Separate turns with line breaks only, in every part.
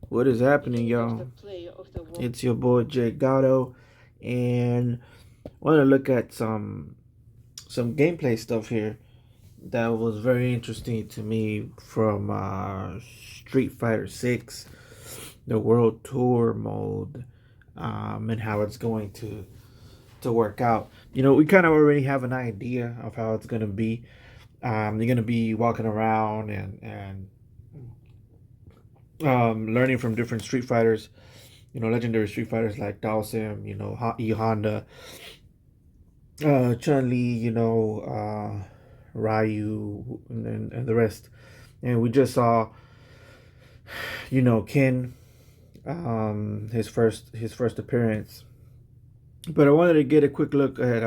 What is happening, y'all? It's your boy Jay Gatto, and I want to look at some gameplay stuff here that was very interesting to me from Street Fighter 6, the World Tour mode, and how it's going to work out. We kind of already have an idea of how it's going to be. You're going to be walking around and learning from different Street Fighters, legendary Street Fighters like Dhalsim, E Honda, Chun Li, Ryu, and the rest. And we just saw, Ken, his first appearance. But I wanted to get a quick look at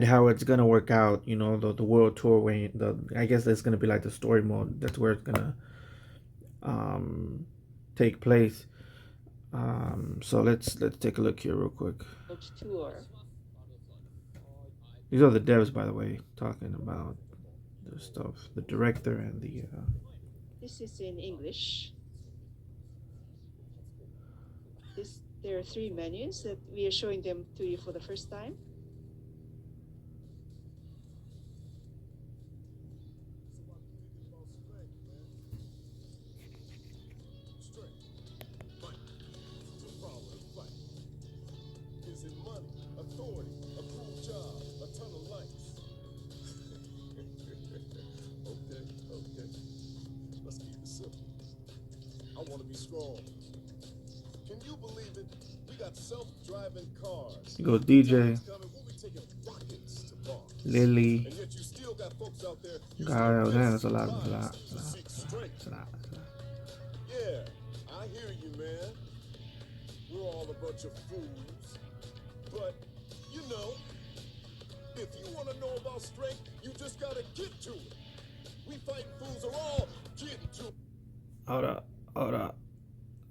how it's gonna work out. The world tour. When I guess that's gonna be like the story mode. That's where it's gonna um take place. So let's take a look here real quick.
Tour.
These are the devs, by the way, talking about the stuff. The director and the.
This is in English. There are three menus that we are showing them to you for the first time.
I want to be strong. Can you believe it? We got self-driving cars.
You go DJ,
We'll be taking rockets to Mars.
Lily,
And yet you still got folks out there
God, that's a lot,
to seek strength.
it's a lot.
Yeah, I hear you, man. We're all a bunch of fools. But, if you want to know about strength, you just got to get to it. We fighting fools are all getting to it.
Hold up.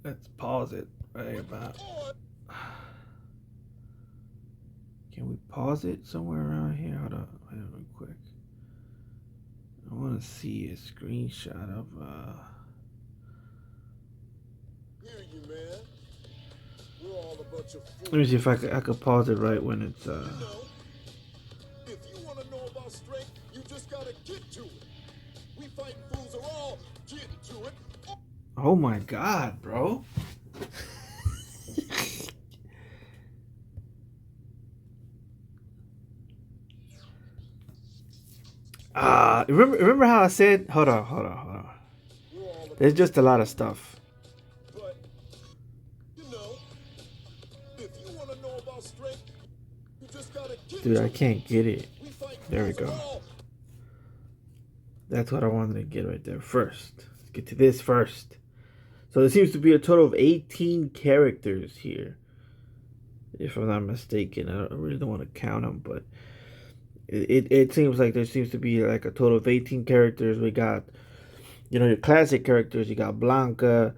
Let's pause it right about. Can we pause it somewhere around here? Hold up, wait real quick. I want to see a screenshot of.
Hear you, man. We're all a bunch of fools.
Let me see if I could pause it right when it's.
If you want to know about strength, you just gotta get to it. We fighting fools are all getting to it.
Oh my God, bro. Remember how I said, hold on. There's just a lot of stuff.
But, if you want to know about strength, you just gotta get
Dude,
to
I
it.
can't get it.
We fighting
There we
fools are
go.
all.
That's what I wanted to get right there first. Let's get to this first. So there seems to be a total of 18 characters here. If I'm not mistaken, I really don't want to count them, but it seems like there seems to be like a total of 18 characters. We got, your classic characters. You got Blanca.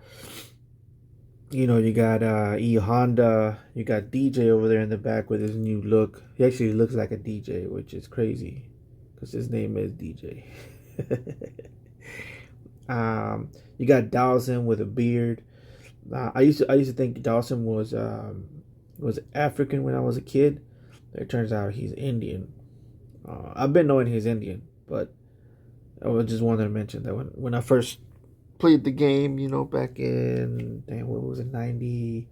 You got E Honda. You got DJ over there in the back with his new look. He actually looks like a DJ, which is crazy because his name is DJ. You got Dawson with a beard. I used to think Dawson was African when I was a kid. It turns out he's Indian. I've been knowing he's Indian, but I was just wanted to mention that when I first played the game, back in what was it, 90?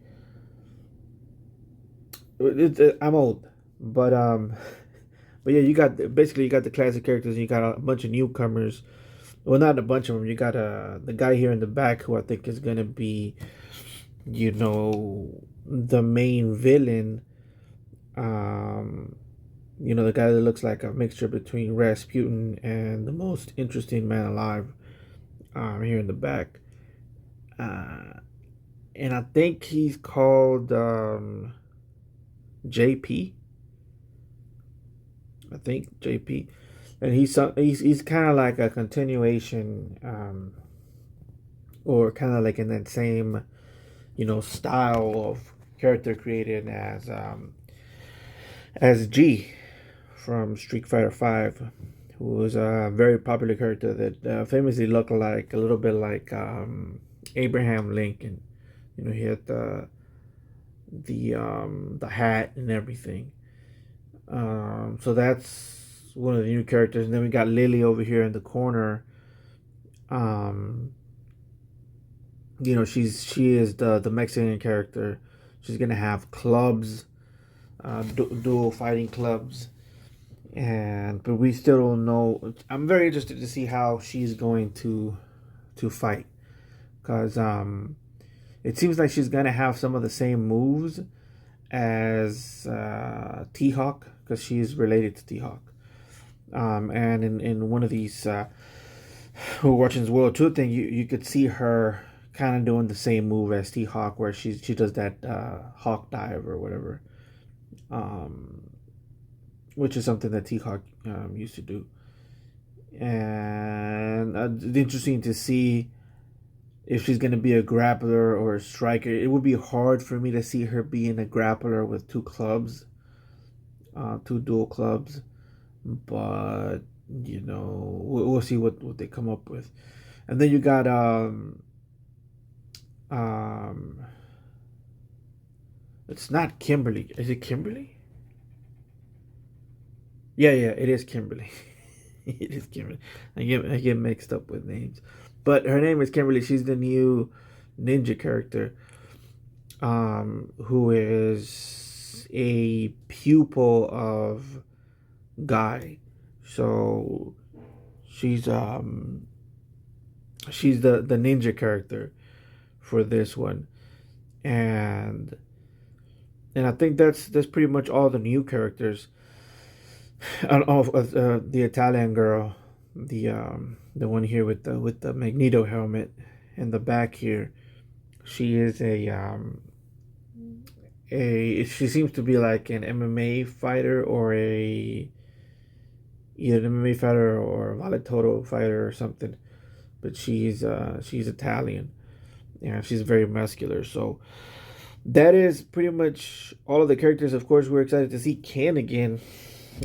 I'm old, but but yeah, you got the classic characters, and you got a bunch of newcomers. Well, not a bunch of them. You got the guy here in the back who I think is gonna be, the main villain. The guy that looks like a mixture between Rasputin and the most interesting man alive. Here in the back, and I think he's called JP. I think JP, and he's kind of like a continuation, or kind of like in that same, style of character created as G from Street Fighter Five, who was a very popular character that famously looked like a little bit like Abraham Lincoln. You know, he had the hat and everything. So that's one of the new characters, and then we got Lily over here in the corner. Um, you know, she is the Mexican character. She's gonna have clubs, dual fighting clubs, and but we still don't know. I'm very interested to see how she's going to fight, because it seems like she's gonna have some of the same moves as T-Hawk, because she's related to T-Hawk. And in one of these who are watching this World Tour thing, you could see her kind of doing the same move as T-Hawk, where she does that hawk dive or whatever, um, which is something that T-Hawk used to do. And it's interesting to see if she's going to be a grappler or a striker. It would be hard for me to see her being a grappler with two clubs, two dual clubs. But, you know, we'll see what they come up with. And then you got it's not Kimberly. Is it Kimberly? Yeah, it is Kimberly. It is Kimberly. I get mixed up with names. But her name is Kimberly. She's the new ninja character, who is a pupil of Guy. So she's the ninja character for this one, and I think that's pretty much all the new characters. And the Italian girl, the one here with the Magneto helmet in the back here, she is she seems to be like an MMA fighter, or either an MMA fighter or a Vale fighter or something. But she's Italian, and she's very muscular. So that is pretty much all of the characters. Of course, we're excited to see Ken again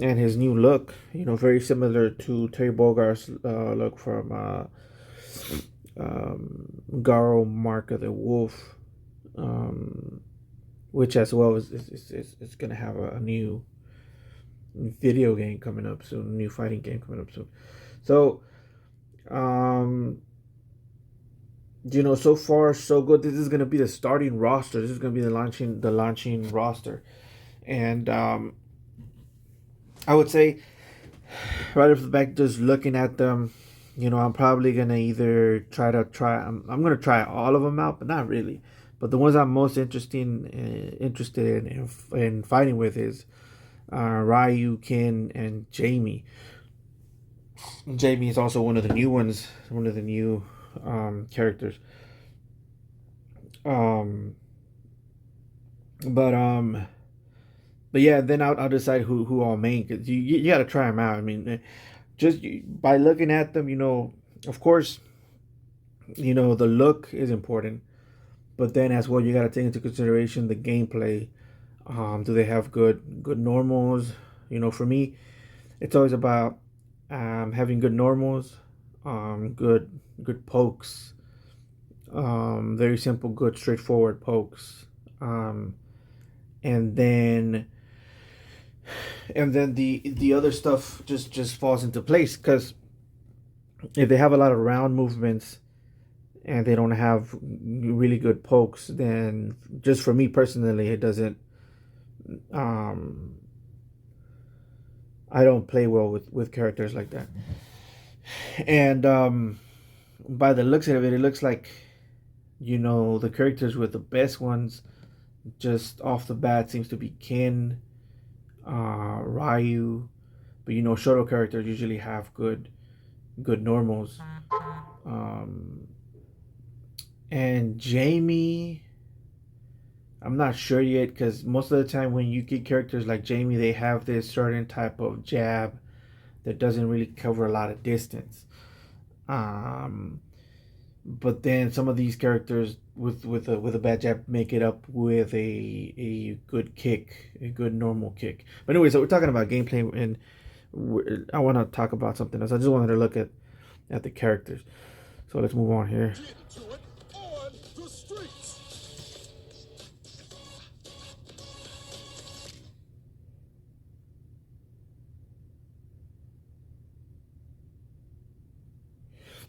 and his new look. You know, very similar to Terry Bogart's look from Garo Mark of the Wolf, which as well is going to have a new video game coming up soon, a new fighting game coming up soon. So, you know, so far so good. This is going to be the starting roster. This is going to be the launching roster, and I would say right off the back, just looking at them, you know, I'm probably gonna either I'm gonna try all of them out, but not really. But the ones I'm most interested in fighting with is Ryu, Ken, and Jamie. Jamie is also one of the new ones, one of the new characters. Um, but but yeah, then I'll decide who I'll main, because you got to try them out. I mean, just by looking at them, you know, of course, you know, the look is important, but then as well, you got to take into consideration the gameplay. Do they have good normals? You know, for me, it's always about having good normals, good pokes, very simple, good, straightforward pokes, and then the other stuff just falls into place, because if they have a lot of round movements and they don't have really good pokes, then just for me personally, it doesn't I don't play well with characters like that. And by the looks of it, it looks like, you know, the characters with the best ones just off the bat seems to be Ken, Ryu, but you know, Shoto characters usually have good normals. And Jamie, I'm not sure yet, because most of the time when you get characters like Jamie, they have this certain type of jab that doesn't really cover a lot of distance. But then some of these characters with a bad jab make it up with a good kick, a good normal kick. But anyway, so we're talking about gameplay, and I want to talk about something else. I just wanted to look at the characters. So let's move on here.
Get to it or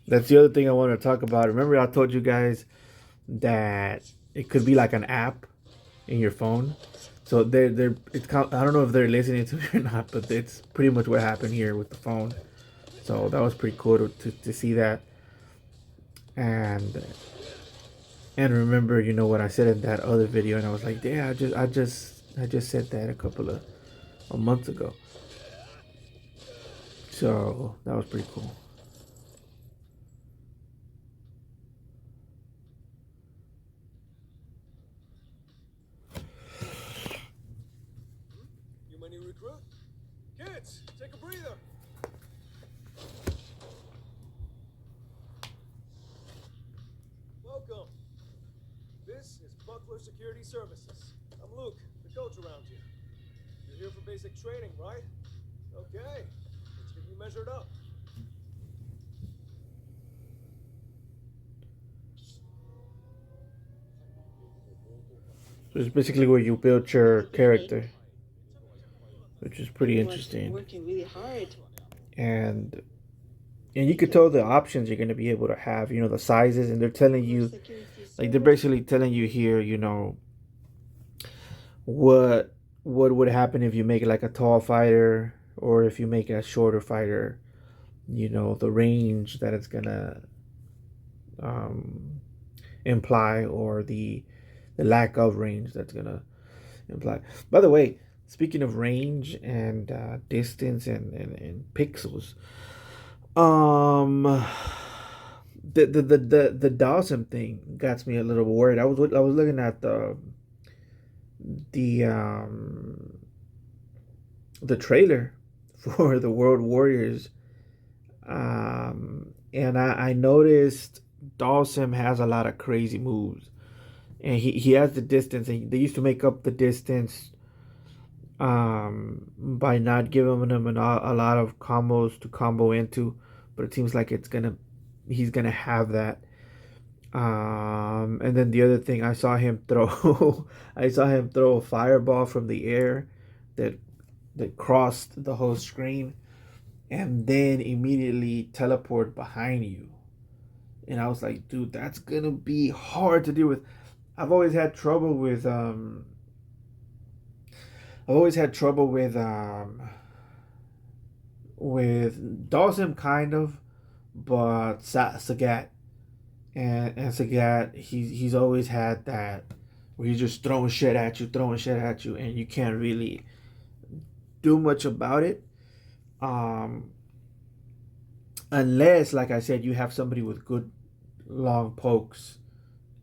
That's the other thing I want to talk about. Remember, I told you guys that it could be like an app in your phone. So I don't know if they're listening to me or not, but it's pretty much what happened here with the phone. So that was pretty cool to see that. And remember, what I said in that other video, and I was like, yeah, I just said that a month ago. So that was pretty cool.
You my new recruit? Kids, take a breather. Welcome. This is Buckler Security Services. I'm Luke, the coach around here. You're here for basic training, right? Okay. Let's get you measured up.
So it's basically where you build your character, which is pretty
Everyone's
interesting.
working really hard.
And you could tell the options you're going to be able to have, the sizes, and they're telling you,
Security
like, they're
service.
basically telling you here, what would happen if you make it like a tall fighter, or if you make it a shorter fighter, the range that it's gonna um, imply, or the lack of range that's gonna imply. By the way, speaking of range and distance and pixels, um, the Dawson thing got me a little worried. I was looking at the um the trailer for the World Warriors, and I noticed Dawson has a lot of crazy moves, and he has the distance, and they used to make up the distance by not giving him a lot of combos to combo into, but it seems like he's gonna have that. And then the other thing, I saw him throw I saw him throw a fireball from the air that crossed the whole screen, and then immediately teleport behind you. And I was like, dude, that's gonna be hard to deal with. I've always had trouble with I've always had trouble with Dawson, kind of, but Sagat, and Sagat, he's always had that where he's just throwing shit at you, and you can't really do much about it. Um, Unless, like I said, you have somebody with good long pokes,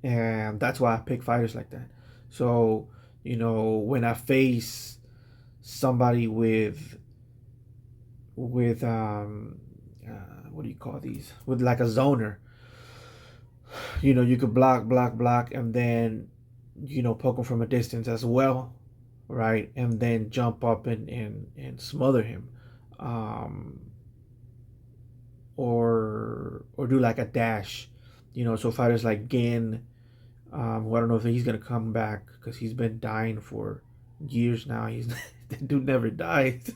and that's why I pick fighters like that. So when I face somebody with what do you call these? With like a zoner, you could block, and then poke him from a distance as well, right? And then jump up and smother him, um, or do like a dash, So fighters like Gin, who I don't know if he's gonna come back because he's been dying for years now. He's the dude never dies.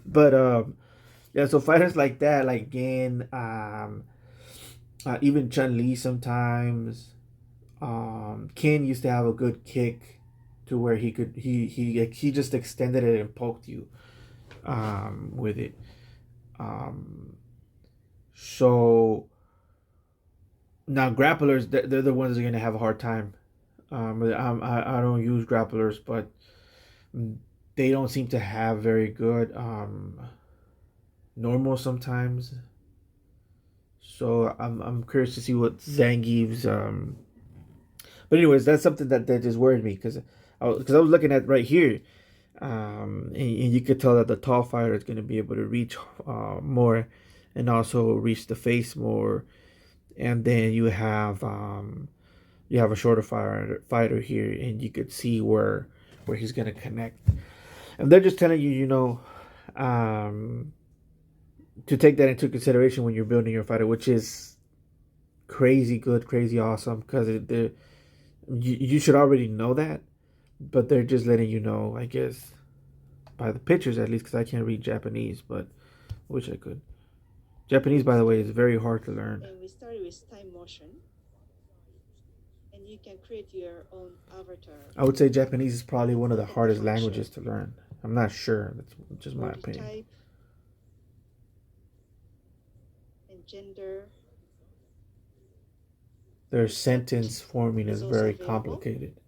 But yeah, so fighters like that, like Gin, even Chun Li sometimes. Ken used to have a good kick to where he just extended it and poked you with it. Um, so now grapplers, they're the ones that are gonna have a hard time. I don't use grapplers, but they don't seem to have very good normal sometimes. So I'm curious to see what Zangief's But anyways, that's something that just worried me because I was looking at right here, and you could tell that the tall fighter is going to be able to reach more, and also reach the face more, and then you have a shorter fighter here, and you could see where he's going to connect, and they're just telling you, to take that into consideration when you're building your fighter, which is crazy good, crazy awesome, because you should already know that, but they're just letting you know, I guess, by the pictures at least, because I can't read Japanese, but I wish I could. Japanese, by the way, is very hard to learn.
And we started with time motion. And you can create your own avatar.
I would say Japanese is probably one of the
Look at
hardest
function.
languages to learn. I'm not sure. That's just my
Body
opinion.
type and gender.
Their sentence forming
Is
is
also
very
available.
complicated.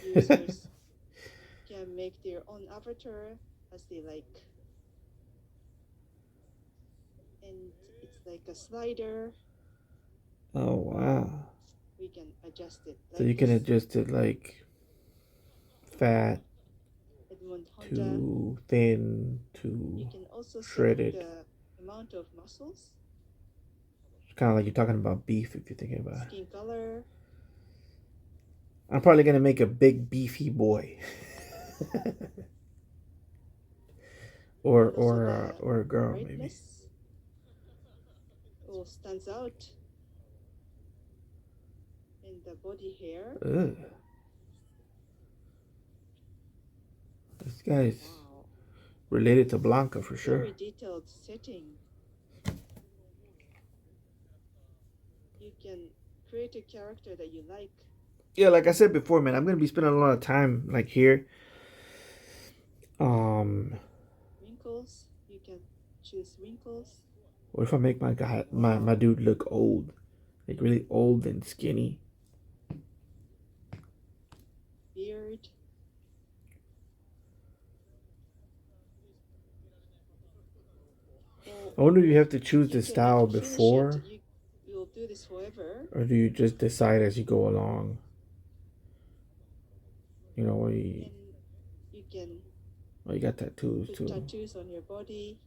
Users can make their own avatar as they like. And it's like a slider.
Oh wow.
We can adjust it.
So you can adjust it like fat
Edmund Honda.
to thin
You
to
can also
shredded.
select the amount of muscles,
It's kind of like you're talking about beef if you're thinking about it.
skin color.
I'm probably gonna make a big beefy boy. or a girl maybe.
Brightness all stands out. And the body hair.
Ugh. This guy's
Wow.
related to Blanca for sure.
Very detailed setting. You can create a character that you like.
Yeah, like I said before, man, I'm gonna be spending a lot of time like here.
Wrinkles. You can choose wrinkles.
What if I make my dude look old? Like really old and skinny.
Beard.
I wonder if you have to choose the
You
style
can finish
before,
it. You'll do this forever.
or do you just decide as you go along? You know,
And you can
you got tattoos
put
too.
tattoos on your body.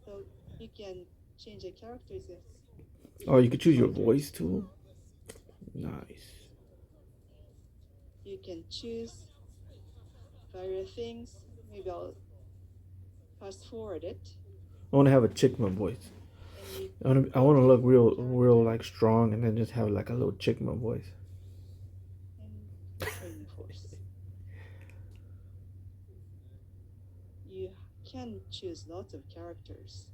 So you can change the characters.
Oh, you could choose your voice too. Nice.
You can choose various things. Maybe I'll fast forward it.
I want to have a chickma voice.
And
I want to look real like strong, and then just have like a little chickma voice.
and training force. You can choose lots of characters.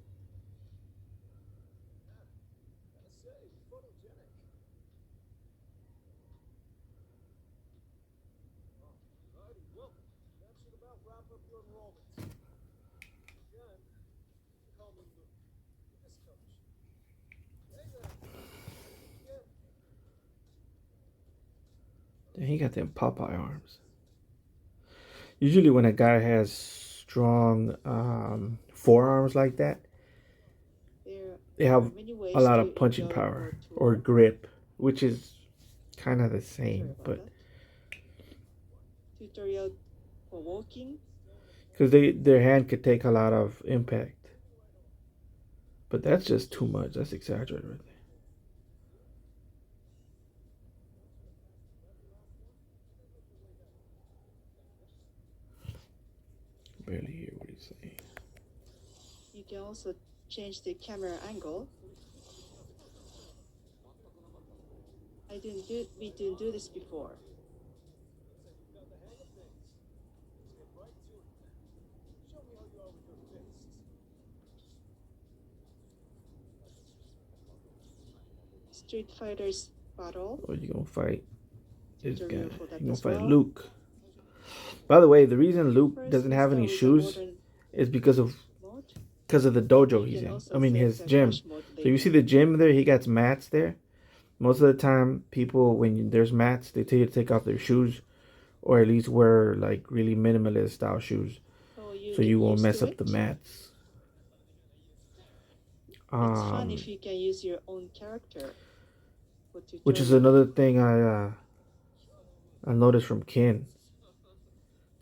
That should about wrap up your enrollment. Again, call me Luke, this coach. Hey there.
Damn, he got them Popeye arms. Usually, when a guy has strong forearms like that, they have a lot of punching power or grip, which is kind of the same, but
tutorial for walking.
because their hand could take a lot of impact. But that's just too much. That's exaggerated right there. Barely hear what he's saying.
You can also change the camera angle. We didn't do this before. Street Fighters battle.
Oh, you gonna fight this guy?
Tutorial for that
You gonna
as
fight
well.
Luke? By the way, the reason Luke
First,
doesn't
we
have
start
any
with the
shoes
modern
is because of
mode.
the dojo
You
he's
can
in.
also
I mean
select
his
the
gym.
crash mode
So you see
later.
the gym there? He got mats there. Most of the time, people when there's mats, they tell you to take off their shoes, or at least wear like really minimalist style shoes, so you won't mess up the mats.
It's fun if you can use your own character.
Which is another thing I noticed from Ken,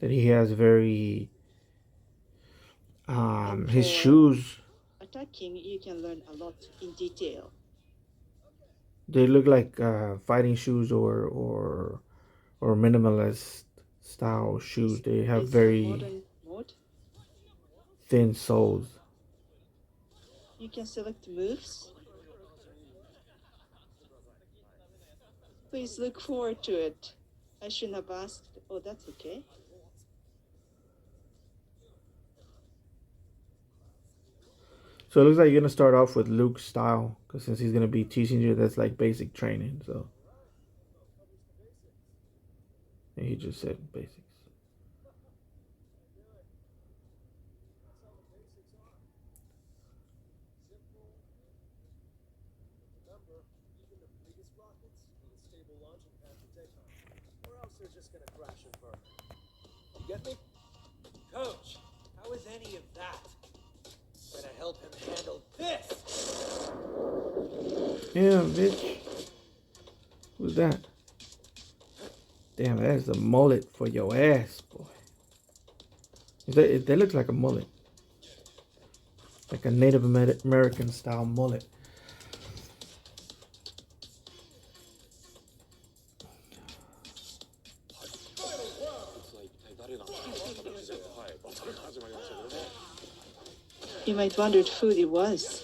that he has very his shoes.
Attacking, you can learn a lot in detail.
They look like fighting shoes or minimalist style shoes. They have very
modern mode.
thin soles.
You can select moves. Please look forward to it. I shouldn't have asked. Oh, that's okay.
So it looks like you're gonna start off with Luke's style, because since he's gonna be teaching you, that's like basic training. So and he just said basics.
Remember, even the biggest rockets need a stable launching pad for takeoff, or else they're just gonna crash and burn. You get me?
Coach, how is any of that gonna help him handle this?
Yeah, bitch. Who's that? Damn, that is a mullet for your ass, boy. That looks like a mullet. Like a Native American style mullet.
You might wondered who it was.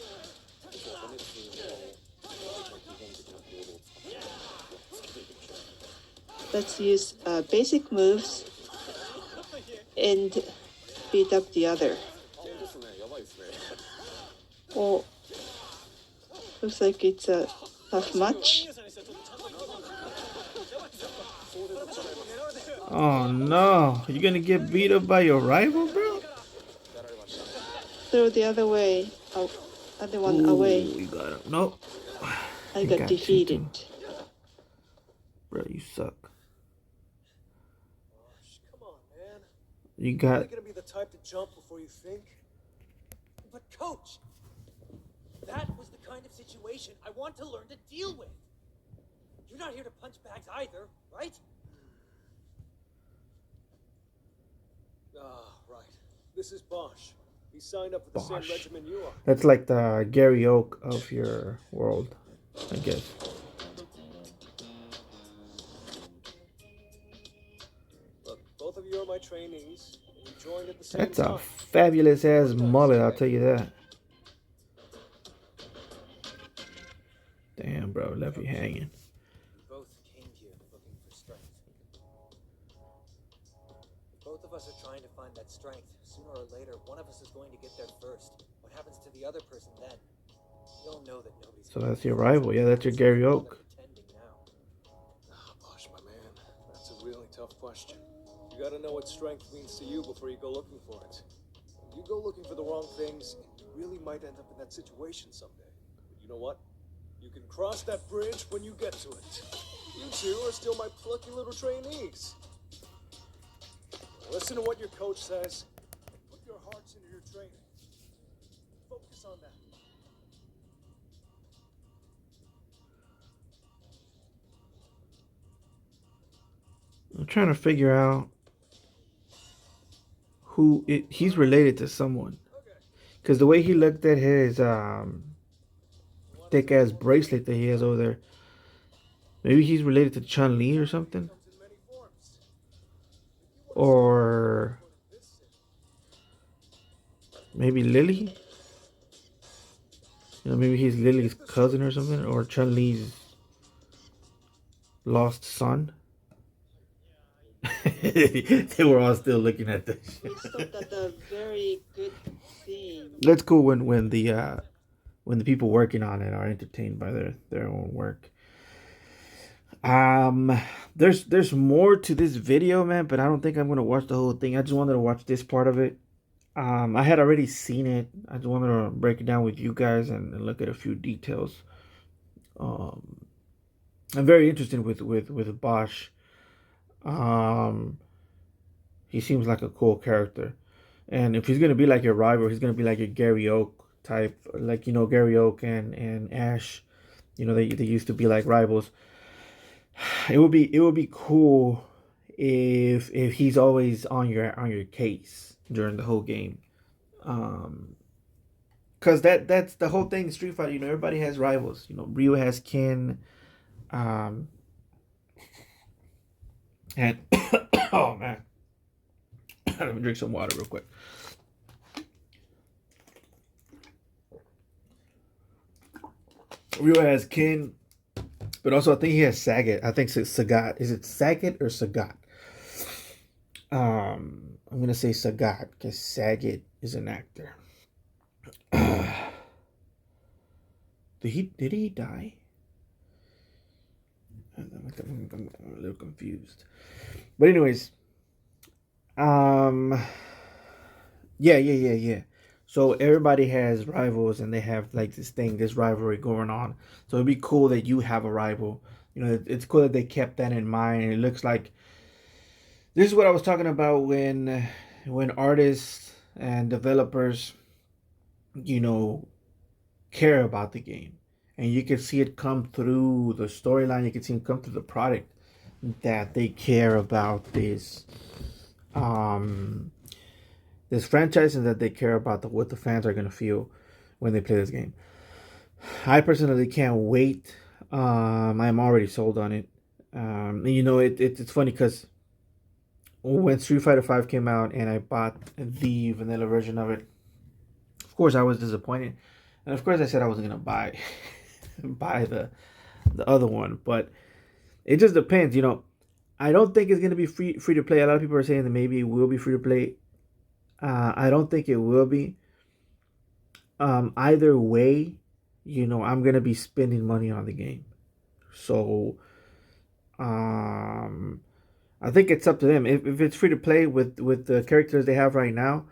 Let's use basic moves and beat up the other. Oh, looks like it's a tough match.
Oh no, you gonna get beat up by your rival, bro?
Throw the other way. Oh, other one
Ooh,
away.
you got him. Nope.
I
He
got
you
defeated.
too. Bro, you suck.
Gosh, come on, man.
You
You're
got.
really gonna be the type to jump before you think?
But coach, that was the kind of situation I want to learn to deal with. You're not here to punch bags either, right?
Ah, right. This is Bosch. He signed up for the
Bosch.
same regiment you are.
That's like the Gary Oak of your world, I guess.
Look, both of you are my trainees, and you joined at the same
That's
time.
a fabulous ass mullet, I'll tell you that. Damn, bro, left you hanging.
We both came here looking for strength. If both of us are trying to find that strength, sooner or later, one of us is going to get there first. What happens to the other person then? You'll know that nobody's.
So that's your rival. Yeah, that's your Gary Oak.
Pretending now.
Ah, Bosch, my man, that's a really tough question. You gotta know what strength means to you before you go looking for it. You go looking for the wrong things, and you really might end up in that situation someday. But you know what? You can cross that bridge when you get to it. You two are still my plucky little trainees. Listen to what your coach says. Put your hearts into your training. Focus on that.
I'm trying to figure out he's related to someone. Because the way he looked at his thick ass bracelet that he has over there, maybe he's related to Chun-Li or something. Or maybe Lily. You know, maybe he's Lily's cousin or something, or Chun-Li's lost son. They were all still looking at this.
I thought that a very good thing.
That's cool when the people working on it are entertained by their own work. There's more to this video, man, but I don't think I'm gonna watch the whole thing. I just wanted to watch this part of it. I had already seen it. I just wanted to break it down with you guys and look at a few details. I'm very interested with Bosch. He seems like a cool character, and if he's gonna be like your rival, he's gonna be like a Gary Oak type, like, you know, Gary Oak and Ash. You know, they used to be like rivals. It would be cool if he's always on your case during the whole game. Cause that's the whole thing. Street Fighter, you know, everybody has rivals. You know, Ryu has Ken, and oh man, let me drink some water real quick. Ryu has Ken, but also I think he has Sagat. I think it's Sagat. Is it Sagat or Sagat? I'm gonna say Sagat because Sagat is an actor. Did he die? I'm a little confused. But anyways, um, yeah. So everybody has rivals, and they have like this rivalry going on. So it'd be cool that you have a rival. It's cool that they kept that in mind. And it looks like this is what I was talking about when artists and developers, you know, care about the game, and you can see it come through the storyline. You can see it come through the product that they care about um this franchise, and that they care about what the fans are gonna feel when they play this game. I personally can't wait. I'm already sold on it. And it's funny because when Street Fighter V came out and I bought the vanilla version of it, of course I was disappointed, and of course I said I wasn't gonna buy buy the other one. But it just depends. I don't think it's gonna be free to play. A lot of people are saying that maybe it will be free to play. I don't think it will be. Either way, I'm gonna be spending money on the game. So, um, I think it's up to them. If it's free to play with the characters they have right now,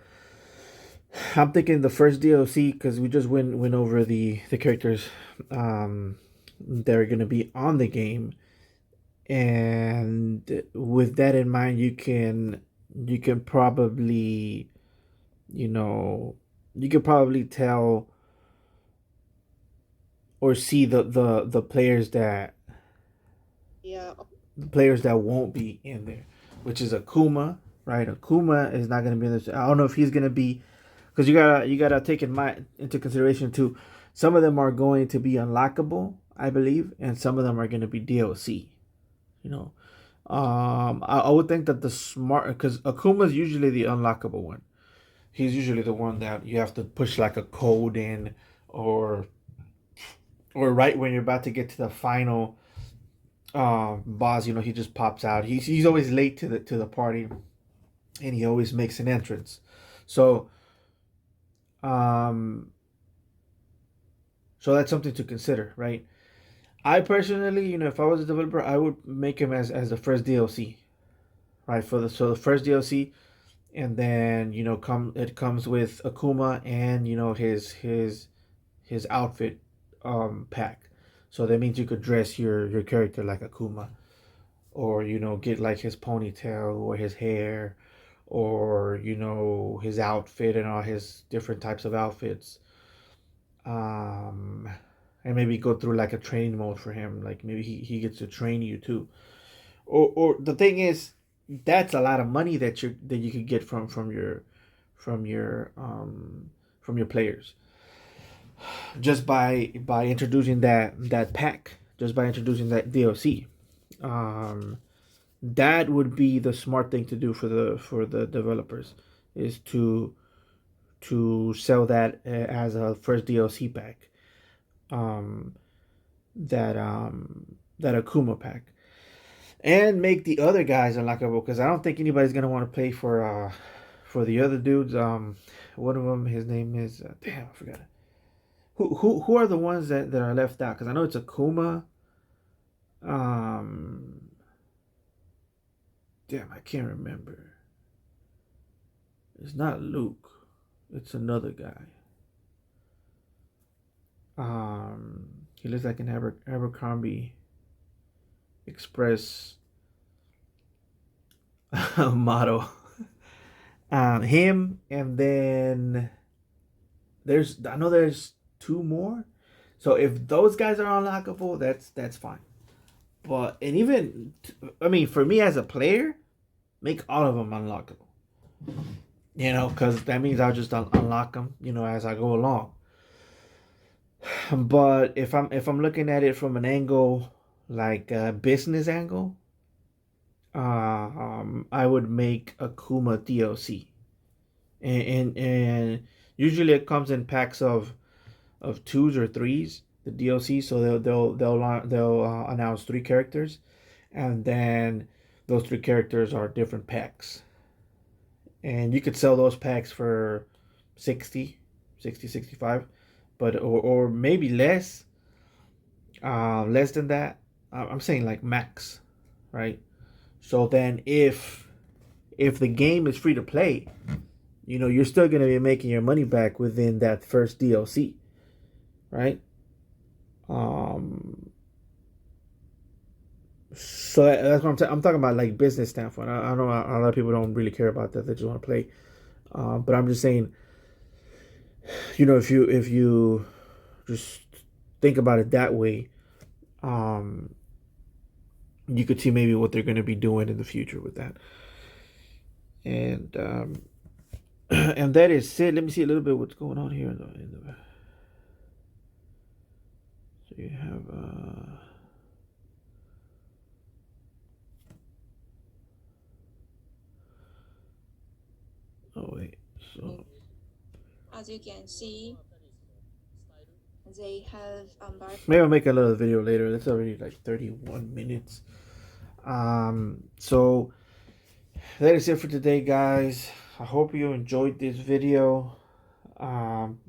I'm thinking the first DLC, because we just went over the characters that are gonna be on the game, and with that in mind, you can probably you know you could probably tell or see the
Yeah.
players that won't be in there, which is Akuma, right? Akuma is not going to be in this. I don't know if he's going to be, because you gotta take into consideration too. Some of them are going to be unlockable, I believe, and some of them are going to be DLC. You know, I would think that the smart, because Akuma is usually the unlockable one. He's usually the one that you have to push like a code in, or right when you're about to get to the final boss. He just pops out. He's always late to the party, and he always makes an entrance. So um, so that's something to consider, right? I personally, if I was a developer, I would make him as the first DLC, right? The first DLC, and then it comes with Akuma and his outfit pack. So that means you could dress your character like Akuma, or get like his ponytail or his hair, or his outfit and all his different types of outfits. um and maybe go through like a training mode for him, like maybe he gets to train you too. Or the thing is, that's a lot of money that you could get from your from your players, just by introducing that pack, just by introducing that DLC. um that would be the smart thing to do for the developers, is to sell that as a first DLC pack. um that Akuma pack, and make the other guys unlockable, because I don't think anybody's gonna want to pay for the other dudes. One of them, his name is damn, I forgot it. Who are the ones that are left out? Because I know it's Akuma. Um, damn, I can't remember. It's not Luke. It's another guy. He looks like an Abercrombie Express model. Him, and then I know there's two more. So if those guys are unlockable, that's fine. But and even I mean, for me as a player, make all of them unlockable. Because that means I'll just unlock them, as I go along. But if I'm looking at it from an angle, like a business angle, I would make Akuma DLC, and usually it comes in packs of twos or threes, the DLC. So they'll announce three characters, and then those three characters are different packs, and you could sell those packs for 60 60, 65, but or maybe less, less than that. I'm saying like max, right? So then if the game is free to play, you're still going to be making your money back within that first DLC, right? Um, so that's what I'm talking about, like business standpoint. I know a lot of people don't really care about that; they just want to play. But I'm just saying, if you just think about it that way, um, you could see maybe what they're going to be doing in the future with that. And and that is it. Let me see a little bit what's going on here in the so you have oh wait, so
As you can see, they have embarked.
maybe I'll make another video later. That's already like 31 minutes. So that is it for today, guys. I hope you enjoyed this video. Um,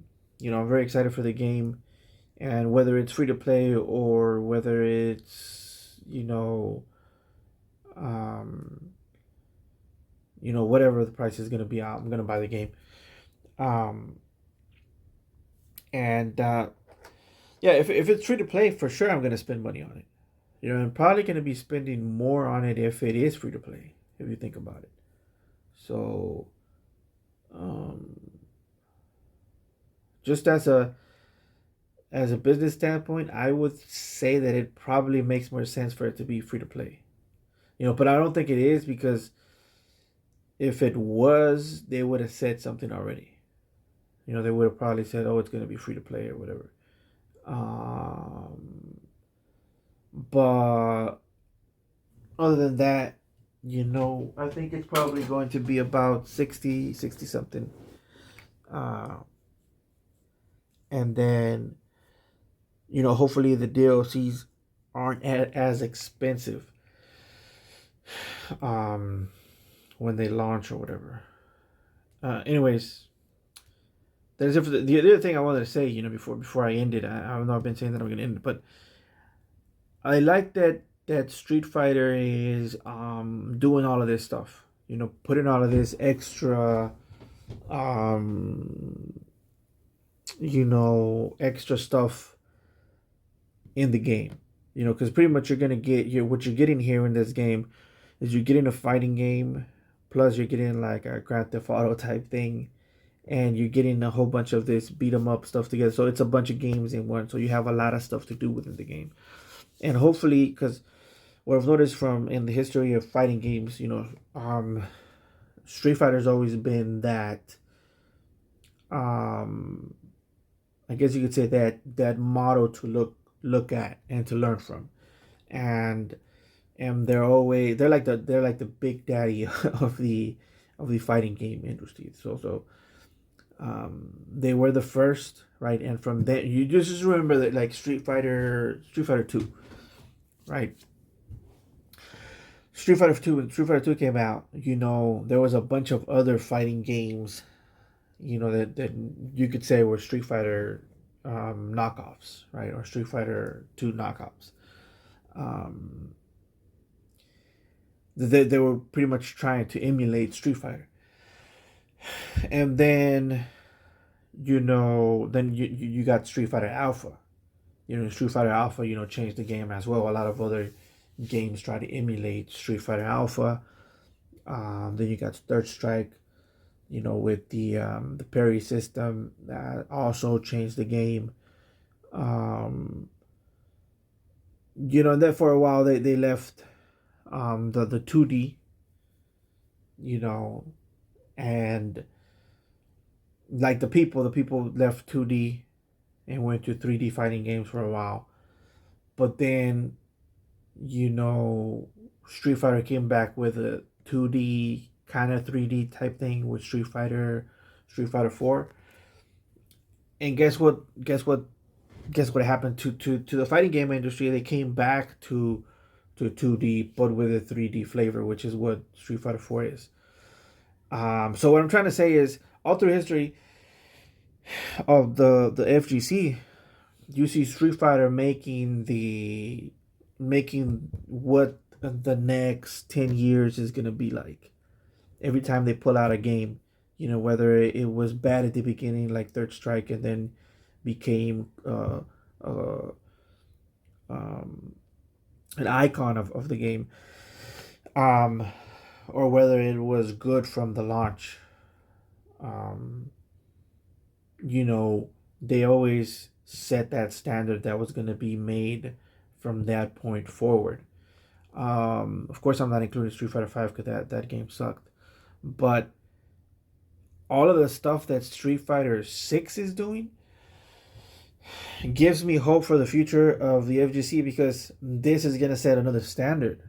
I'm very excited for the game, and whether it's free to play or whether it's um, whatever the price is gonna be out, I'm gonna buy the game. Um, and yeah, if it's free to play, for sure I'm gonna spend money on it. I'm probably gonna be spending more on it if it is free to play. If you think about it, so um, just as a business standpoint, I would say that it probably makes more sense for it to be free to play. But I don't think it is, because if it was, they would have said something already. They would have probably said, "Oh, it's going to be free to play" or whatever. But other than that, I think it's probably going to be about 60 something. And then, hopefully the DLCs aren't as expensive when they launch or whatever. Anyways, there's the other thing I wanted to say, before I end it. I know I've been saying that I'm gonna end it, but I like that Street Fighter is doing all of this stuff. Putting all of this extra extra stuff in the game. Because pretty much you're gonna get what you're getting here in this game is you're getting a fighting game, plus you're getting like a Grand Theft Auto type thing, and you're getting a whole bunch of this beat 'em up stuff together. So it's a bunch of games in one. So you have a lot of stuff to do within the game, and hopefully, because what I've noticed from in the history of fighting games, Street Fighter's always been that. I guess you could say that model to look at and to learn from, and they're like the big daddy of the fighting game industry. So they were the first, right? And from then you just remember that, like Street Fighter 2, right? Street Fighter 2, when Street Fighter 2 came out, there was a bunch of other fighting games, that you could say were Street Fighter knockoffs, right? Or Street Fighter 2 knockoffs. They were pretty much trying to emulate Street Fighter. And then, you got Street Fighter Alpha. Street Fighter Alpha, changed the game as well. A lot of other games try to emulate Street Fighter Alpha. Then you got Third Strike, with the parry system that also changed the game. And then for a while they left the 2D, and like the people left 2D and went to 3D fighting games for a while. But then, Street Fighter came back with a 2D kind of 3D type thing with Street Fighter 4. And guess what happened to the fighting game industry? They came back to 2D but with a 3D flavor, which is what Street Fighter 4 is. So what I'm trying to say is, all through history, of the FGC, you see Street Fighter making what the next 10 years is going to be like. Every time they pull out a game, whether it was bad at the beginning like Third Strike and then became uh, um, an icon of the game, um, or whether it was good from the launch. Um, they always set that standard that was going to be made from that point forward. Of course, I'm not including Street Fighter V because that game sucked. But all of the stuff that Street Fighter 6 is doing gives me hope for the future of the FGC, because this is going to set another standard,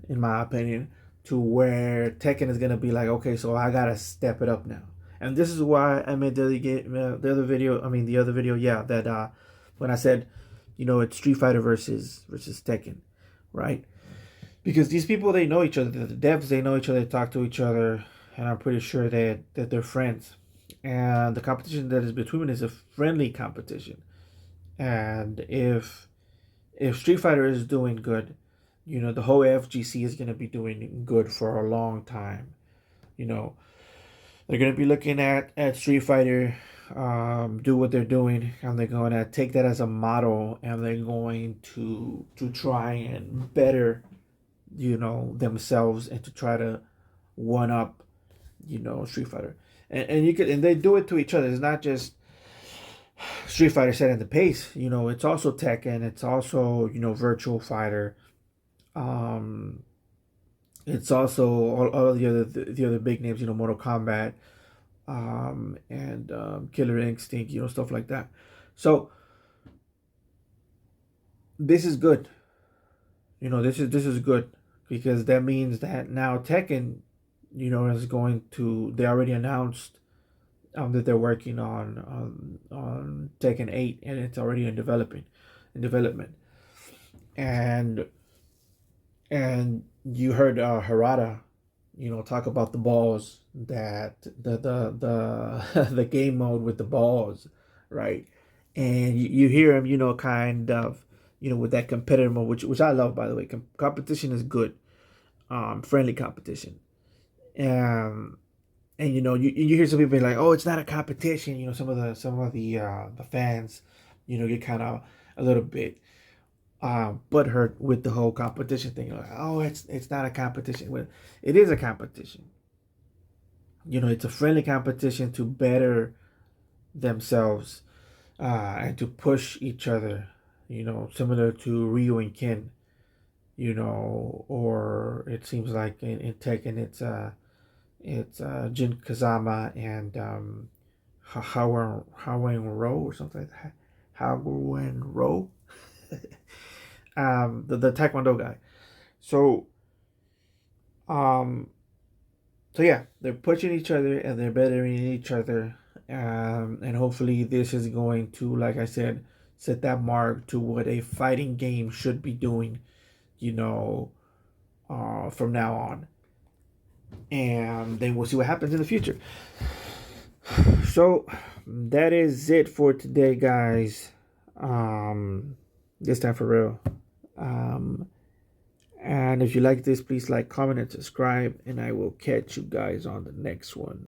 in my opinion, to where Tekken is going to be like, okay, so I got to step it up now. And this is why I made the other video, yeah, that when I said, it's Street Fighter versus Tekken, right? Because these people, they know each other. The devs, they know each other, they talk to each other, and I'm pretty sure that they're friends. And the competition that is between them is a friendly competition. And if Street Fighter is doing good, the whole FGC is going to be doing good for a long time. They're going to be looking at Street Fighter do what they're doing, and they're going to take that as a model, and they're going to try and better themselves, and to try to one up Street Fighter. And they do it to each other. It's not just Street Fighter setting the pace. It's also Tekken, it's also Virtual Fighter, it's also all the other big names, Mortal Kombat, and Killer Instinct, stuff like that. So this is good. This is good, because that means that now Tekken, is going to. They already announced that they're working on Tekken 8, and it's already in development, and you heard Harada, talk about the balls, that the game mode with the balls, right? And you hear him, kind of, with that competitive mode, which I love, by the way. Competition is good, friendly competition, and you hear some people like, oh, it's not a competition. Some of the fans, get kind of a little bit butthurt with the whole competition thing. Like, oh, it's not a competition. Well, it is a competition. It's a friendly competition to better themselves, and to push each other. Similar to Ryu and Ken. Or it seems like in Tekken it's Jin Kazama and Howen Ro or something like that. Howen Ro. The Taekwondo guy. So so yeah, they're pushing each other and they're bettering each other, and hopefully this is going to, like I said, set that mark to what a fighting game should be doing, from now on, and then we'll see what happens in the future. So that is it for today, guys. This time for real. And if you like this, please like, comment, and subscribe, and I will catch you guys on the next one.